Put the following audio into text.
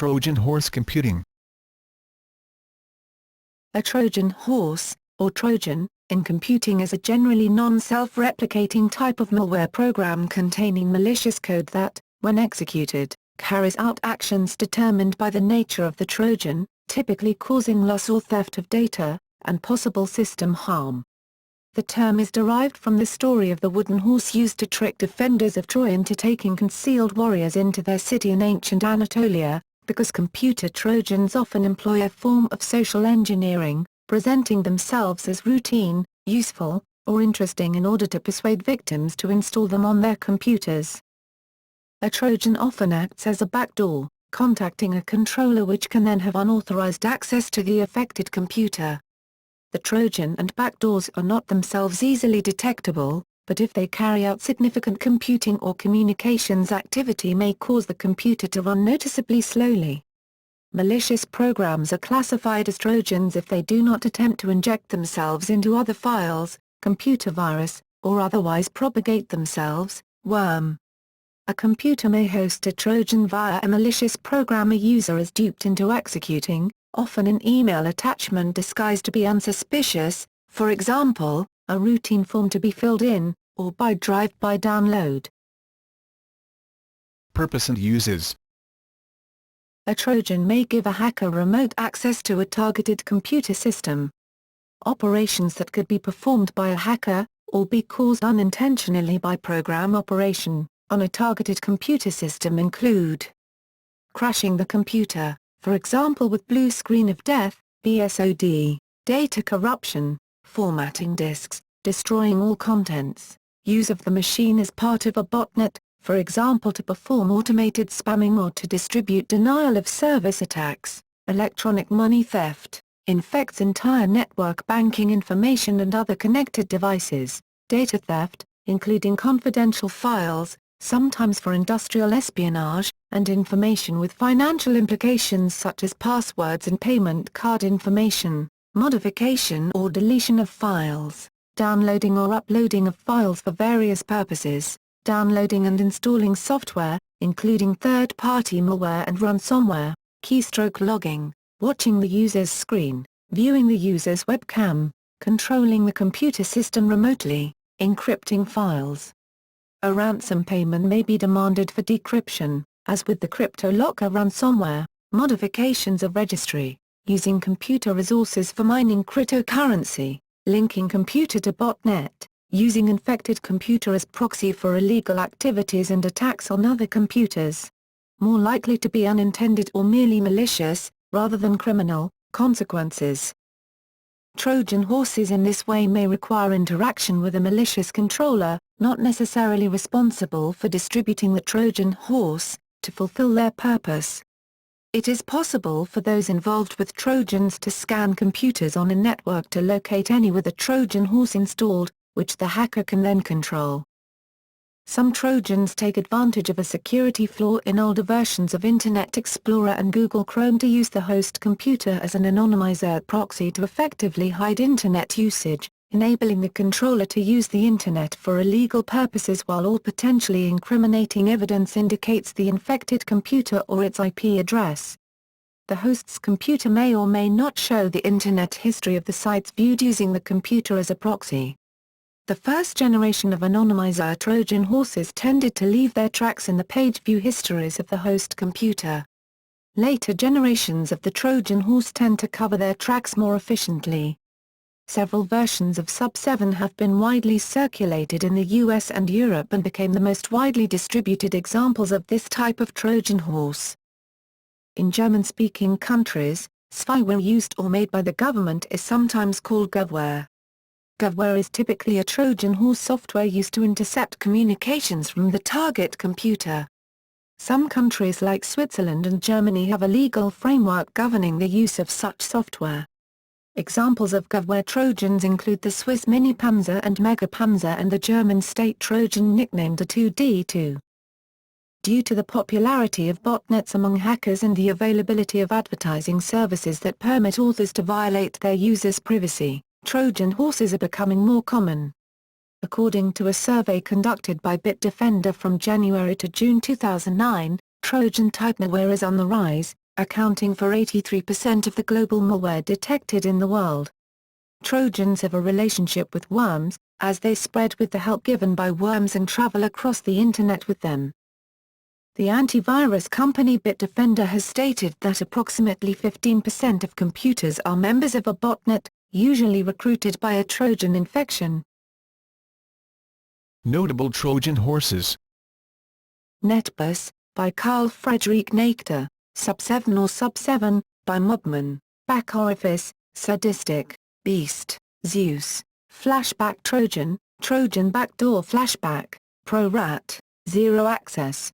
Trojan horse computing. A Trojan horse, or Trojan, in computing is a generally non-self-replicating type of malware program containing malicious code that, when executed, carries out actions determined by the nature of the Trojan, typically causing loss or theft of data, and possible system harm. The term is derived from the story of the wooden horse used to trick defenders of Troy into taking concealed warriors into their city in ancient Anatolia, because computer Trojans often employ a form of social engineering, presenting themselves as routine, useful, or interesting in order to persuade victims to install them on their computers. A Trojan often acts as a backdoor, contacting a controller which can then have unauthorized access to the affected computer. The Trojan and backdoors are not themselves easily detectable, but if they carry out significant computing or communications activity may cause the computer to run noticeably slowly. Malicious programs are classified as Trojans if they do not attempt to inject themselves into other files, computer virus, or otherwise propagate themselves, worm. A computer may host a Trojan via a malicious program a user is duped into executing, often an email attachment disguised to be unsuspicious, for example, a routine form to be filled in, or by drive-by download. Purpose and uses. A Trojan may give a hacker remote access to a targeted computer system. Operations that could be performed by a hacker, or be caused unintentionally by program operation, on a targeted computer system include crashing the computer, for example with blue screen of death, BSOD, data corruption, formatting disks, destroying all contents, use of the machine as part of a botnet, for example to perform automated spamming or to distribute denial-of-service attacks, electronic money theft, infects entire network banking information and other connected devices, data theft, including confidential files, sometimes for industrial espionage, and information with financial implications such as passwords and payment card information, modification or deletion of files, downloading or uploading of files for various purposes, downloading and installing software, including third-party malware and ransomware, keystroke logging, watching the user's screen, viewing the user's webcam, controlling the computer system remotely, encrypting files. A ransom payment may be demanded for decryption, as with the CryptoLocker ransomware, modifications of registry, using computer resources for mining cryptocurrency, linking computer to botnet, using infected computer as proxy for illegal activities and attacks on other computers. More likely to be unintended or merely malicious, rather than criminal, consequences. Trojan horses in this way may require interaction with a malicious controller, not necessarily responsible for distributing the Trojan horse, to fulfill their purpose. It is possible for those involved with Trojans to scan computers on a network to locate any with a Trojan horse installed, which the hacker can then control. Some Trojans take advantage of a security flaw in older versions of Internet Explorer and Google Chrome to use the host computer as an anonymizer proxy to effectively hide Internet usage, enabling the controller to use the Internet for illegal purposes while all potentially incriminating evidence indicates the infected computer or its IP address. The host's computer may or may not show the Internet history of the sites viewed using the computer as a proxy. The first generation of anonymizer Trojan horses tended to leave their tracks in the page view histories of the host computer. Later generations of the Trojan horse tend to cover their tracks more efficiently. Several versions of Sub-7 have been widely circulated in the US and Europe and became the most widely distributed examples of this type of Trojan horse. In German-speaking countries, spyware used or made by the government is sometimes called govware. Govware is typically a Trojan horse software used to intercept communications from the target computer. Some countries like Switzerland and Germany have a legal framework governing the use of such software. Examples of govware Trojans include the Swiss Mini-Panzer and Mega-Panzer and the German state Trojan nicknamed A2D2. Due to the popularity of botnets among hackers and the availability of advertising services that permit authors to violate their users' privacy, Trojan horses are becoming more common. According to a survey conducted by Bitdefender from January to June 2009, Trojan-type malware is on the rise, accounting for 83% of the global malware detected in the world. Trojans have a relationship with worms, as they spread with the help given by worms and travel across the Internet with them. The antivirus company Bitdefender has stated that approximately 15% of computers are members of a botnet, usually recruited by a Trojan infection. Notable Trojan horses. Netbus, by Carl Friedrich Nachter, Sub-7 or Sub-7, by Mobman, Back Orifice, Sadistic, Beast, Zeus, Flashback Trojan, Trojan Backdoor Flashback, ProRat, Zero Access,